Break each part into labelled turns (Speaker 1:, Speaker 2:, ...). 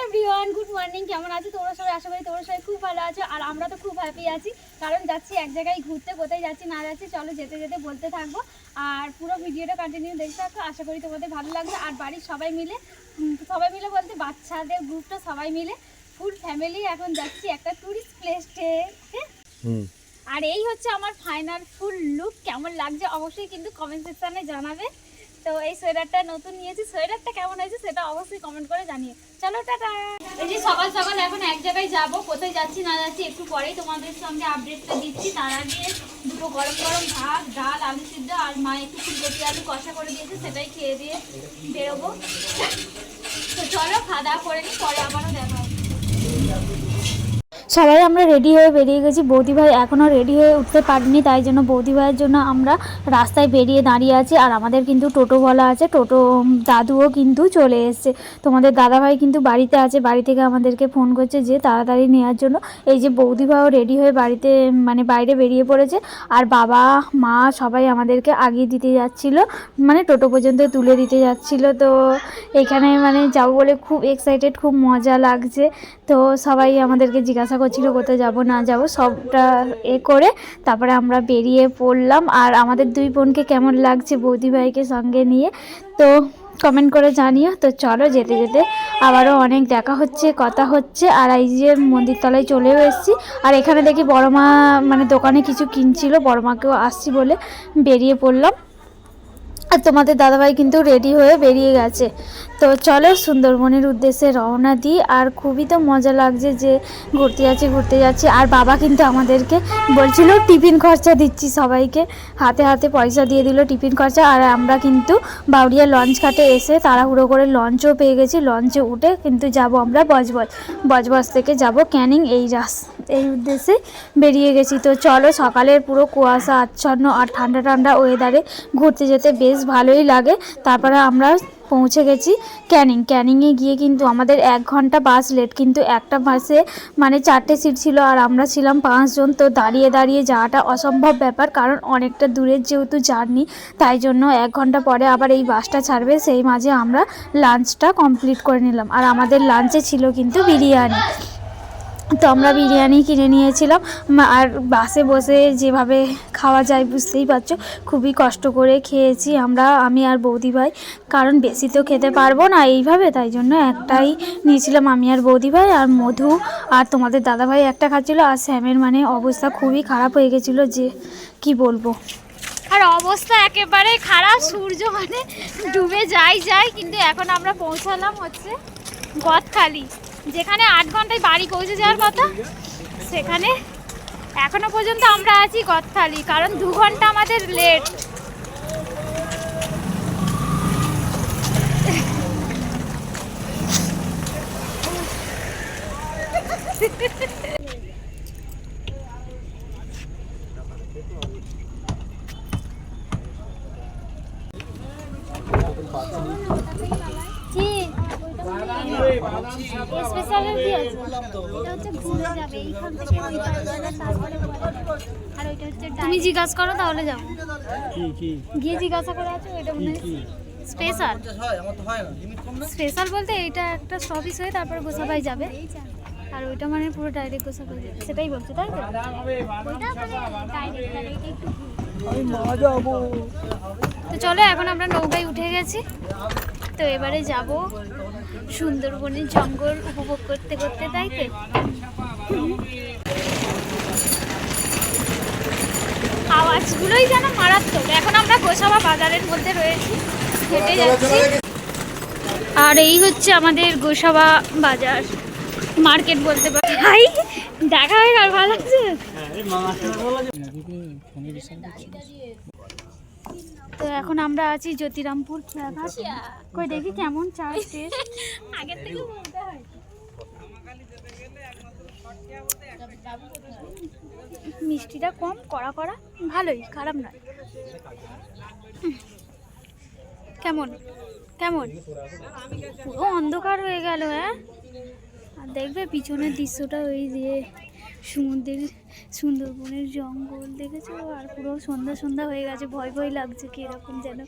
Speaker 1: Everyone, good morning. কেমন আছো তোমরা সবাই? আশা করি তোমরা সবাই খুব ভালো আছো। আর আমরা তো খুব হ্যাপি আছি, কারণ যাচ্ছি এক জায়গায় ঘুরতে। কোথায় যাচ্ছি না যাচ্ছি চলো যেতে যেতে বলতে থাকবো। আর পুরো ভিডিওটা কন্টিনিউ দেখতে থাকো, আশা করি তোমাদের ভালো লাগবে। আর বাড়ির সবাই মিলে বলতে বাচ্চাদের গ্রুপটা সবাই মিলে ফুল ফ্যামিলি এখন যাচ্ছি একটা টুরিস্ট প্লেসে। আর এই হচ্ছে আমার ফাইনাল ফুল লুক। কেমন লাগছে অবশ্যই কিন্তু কমেন্ট সেকশনে জানাবে। তো এই সোয়েটারটা নতুন নিয়েছি, সোয়েটারটা কেমন হয়েছে সেটা অবশ্যই কমেন্ট করে জানিয়ে। চলো টাটা। এই যে সকাল সকাল এখন এক জায়গায় যাব, কোথায় যাচ্ছি না যাচ্ছি একটু পরেই তোমাদের সঙ্গে আপডেটটা দিচ্ছি। তার আগে দুটো গরম গরম ভাত, ডাল, আলু সিদ্ধ আর মা একটু ফুলকপি আলু কষা করে দিয়েছে, সেটাই খেয়ে দিয়ে বেরোবো। তো চলো খাওয়া দাওয়া করে নিই, পরে আবারও দেখা হবে। সবাই আমরা রেডি হয়ে বেরিয়ে গেছি। বৌদি ভাই এখনও রেডি হয়ে উঠতে পারিনি, তাই জন্য বৌদি ভাইয়ের জন্য আমরা রাস্তায় বেরিয়ে দাঁড়িয়ে আছি। আর আমাদের কিন্তু টোটো বলা আছে, টোটো দাদুও কিন্তু চলে এসছে। তোমাদের দাদা ভাই কিন্তু বাড়িতে আছে, বাড়ি থেকে আমাদেরকে ফোন করছে যে তাড়াতাড়ি নেওয়ার জন্য। এই যে বৌদি ভাইও রেডি হয়ে বাড়িতে মানে বাইরে বেরিয়ে পড়েছে। আর বাবা মা সবাই আমাদেরকে আগিয়ে দিতে যাচ্ছিলো, মানে টোটো পর্যন্ত তুলে দিতে যাচ্ছিলো। তো এখানে মানে যাবো বলে খুব এক্সাইটেড, খুব মজা লাগছে। তো সবাই আমাদেরকে জিজ্ঞাসা করছিল কোথায় যাব না যাব, সবটা করে তারপরে আমরা বেরিয়ে পড়লাম। আর আমাদের দুই বোনকে কেমন লাগছে বৌদি ভাইকে সঙ্গে নিয়ে তো কমেন্ট করে জানিও। তো চলো যেতে যেতে আবারও অনেক দেখা হচ্ছে, কথা হচ্ছে। আর এই যে মন্দির তলায় চলেও এসেছি। আর এখানে দেখি বড় মা মানে দোকানে কিছু কিনছিল, বড় মাকেও আসছি বলে বেরিয়ে পড়লাম। আর তোমাদের দাদাভাই কিন্তু রেডি হয়ে বেরিয়ে গেছে। তো চলো সুন্দরবনের উদ্দেশ্যে রওনা দিই। আর খুবই তো মজা লাগছে যে ঘুরতে যাচ্ছি। আর বাবা কিন্তু আমাদেরকে বলছিল টিফিন খরচা দিচ্ছি সবাইকে, হাতে হাতে পয়সা দিয়ে দিল টিফিন খরচা। আর আমরা কিন্তু বাউরিয়া লঞ্চ ঘাটে এসে তাড়াহুড়ো করে লঞ্চও পেয়ে গেছি। লঞ্চে উঠে কিন্তু যাব আমরা বজবজ থেকে যাব ক্যানিং, এই উদ্দেশ্যে বেরিয়ে গেছি। তো চলো সকালের পুরো কুয়াশা আচ্ছন্ন আর ঠান্ডা ঠান্ডা ওয়েদারে ঘুরতে যেতে বেশ ভালোই লাগে। তারপরে আমরা পৌঁছে গেছি ক্যানিংয়ে গিয়ে কিন্তু আমাদের 1 ঘন্টা বাস লেট, কিন্তু একটা বাসে মানে 4টে সিট ছিল আর আমরা ছিলাম 5 জন। তো দাঁড়িয়ে দাঁড়িয়ে যাওয়াটা অসম্ভব ব্যাপার, কারণ অনেকটা দূরের যেহেতু জার্নি, তাই জন্য 1 ঘন্টা পরে আবার এই বাসটা ছাড়বে, সেই মাঝে আমরা লাঞ্চটা কমপ্লিট করে নিলাম। আর আমাদের লাঞ্চে ছিল কিন্তু বিরিয়ানি। তো আমরা বিরিয়ানি কিনে নিয়েছিলাম। আর বাসে বসে যেভাবে খাওয়া যায় বুঝতেই পারছো, খুবই কষ্ট করে খেয়েছি আমি আর বৌদি ভাই, কারণ বেশি তো খেতে পারবো না এইভাবে, তাই জন্য একটাই নিয়েছিলাম আমি আর বৌদি ভাই। আর মধু আর তোমাদের দাদা ভাই একটা খাচ্ছিলো। আর স্যামের মানে অবস্থা খুবই খারাপ হয়ে গেছিলো, যে কি বলবো। আর অবস্থা একেবারে খারাপ, সূর্য মানে ডুবে যায়। কিন্তু এখন আমরা পৌঁছালাম হচ্ছে গদখালি, যেখানে 8 ঘন্টায় বাড়ি পৌঁছে যাওয়ার কথা, সেখানে এখনো পর্যন্ত আমরা আছি গদখালি, কারণ 2 ঘন্টা আমাদের লেট। তুমি জিজ্ঞাসা করো তাহলে যাবো, গিয়ে জিজ্ঞাসা করে আছো। ওইটা মনে হয় স্পেশাল বলতে এইটা একটা স্টপেজ হয়ে তারপরে গোসাবাই যাবে, আর ওইটা মানে পুরো ডাইরেক্ট গোসাবাই যাবে, সেটাই বলছো তাই তো? তো চলো এখন আমরা নৌকায় উঠে গেছি। তো এবারে যাব সুন্দরবনের জঙ্গল উপভোগ করতে করতে, তাই তো? আওয়াজগুলোই যেন মারাত্মক। এখন আমরা গোসাবা বাজারের মধ্যে রয়েছি, হেঁটে যাচ্ছি। আর এই হচ্ছে আমাদের গোসাবা বাজার মার্কেট বলতে পারি। দেখা হয়ে গেল, ভালো লাগছে। তো এখন আমরা আছি জ্যোতিরামপুর খেয়াঘাট। কই দেখি কেমন চা টেস্ট, আগের থেকে বলতে হয়। মিষ্টিটা কম, কড়া কড়া, ভালোই, খারাপ নয়। কেমন পুরো অন্ধকার হয়ে গেল। হ্যাঁ, আর দেখবে পিছনের দৃশ্যটা, ওই দিয়ে সুন্দরবনের জঙ্গল দেখেছো, আর পুরো সন্ধ্যা হয়ে গেছে, ভয় লাগছে কিরকম যেন।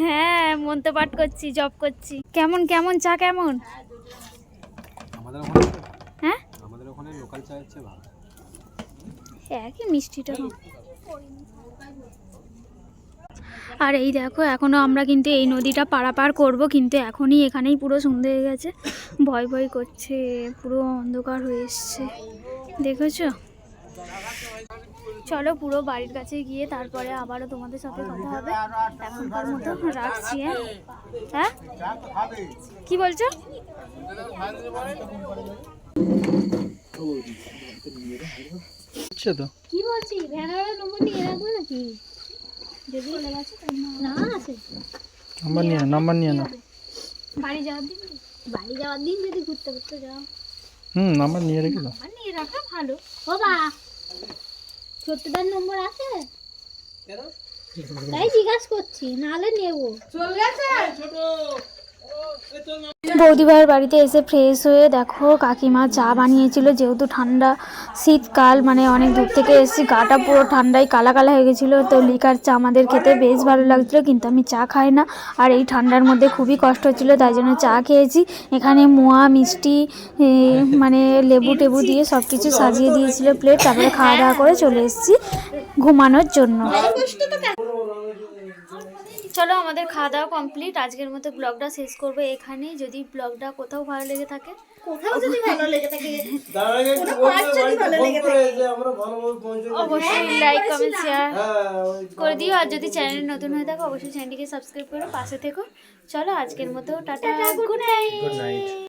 Speaker 1: হ্যাঁ মন্ত্র পাঠ করছি, জপ করছি। কেমন কেমন চা কেমন?
Speaker 2: আমাদের ওখানে
Speaker 1: হ্যাঁ
Speaker 2: আমাদের ওখানে লোকাল চা হচ্ছে ভালো।
Speaker 1: একই মিষ্টিটা না। আর এই দেখো এখনো আমরা কিন্তু এই নদীটা পারাপার করব, কিন্তু এখনই এখানেই পুরো সন্ধে হয়ে গেছে, ভয় ভয় করছে, পুরো অন্ধকার হয়ে এসছে, দেখেছো? চলো পুরো বাড়ির কাছে গিয়ে তারপরে আবারও তোমাদের সাথে কথা হবে। এখনকার মতো রাখছি। হ্যাঁ কি বলছো? কি বলছি, ভ্যানার নম্বর নিয়ে রাখবো নাকি? যদি চলে গেছে না আছে
Speaker 3: নাম্বার নিয়ে না।
Speaker 1: বাড়ি যাওয়ার দিন, বাড়ি যাওয়ার দিন যদি ঘুরতে ঘুরতে যাও,
Speaker 3: নাম্বার নিয়ে রেখে দাও।
Speaker 1: নাম্বার নিয়ে রাখা ভালো। বাবা ছোট্টদার নম্বর আছে? তাই জিজ্ঞাসা করছি, নাহলে নেবো। বৌদিভাইয়ের বাড়িতে এসে ফ্রেশ হয়ে দেখো কাকিমা চা বানিয়েছিল, যেহেতু ঠান্ডা শীতকাল, মানে অনেক দূর থেকে এসেছি, গাটা পুরো ঠান্ডায় কালা কালা হয়ে গেছিলো, তো লিকার চা আমাদের খেতে বেশ ভালো লাগছিলো, কিন্তু আমি চা খাই না, আর এই ঠান্ডার মধ্যে খুবই কষ্ট হচ্ছিলো, তাই জন্য চা খেয়েছি। এখানে মোয়া মিষ্টি মানে লেবু টেবু দিয়ে সব কিছু সাজিয়ে দিয়েছিল প্লেট, তারপরে খাওয়া দাওয়া করে চলে এসেছি ঘুমানোর জন্য। চলো আমাদের খাওয়া দাওয়া কমপ্লিট, আজকের মতো ব্লগটা শেষ করবো এখানেই। যদি ব্লগটা কোথাও ভালো লেগে থাকে, অবশ্যই লাইক কমেন্ট শেয়ার করে দিও, আর যদি চ্যানেল নতুন হয়ে থাকে অবশ্যই চ্যানেলটিকে সাবস্ক্রাইব করে পাশে থেকো। চলো আজকের মতো টাটা, গুড নাইট।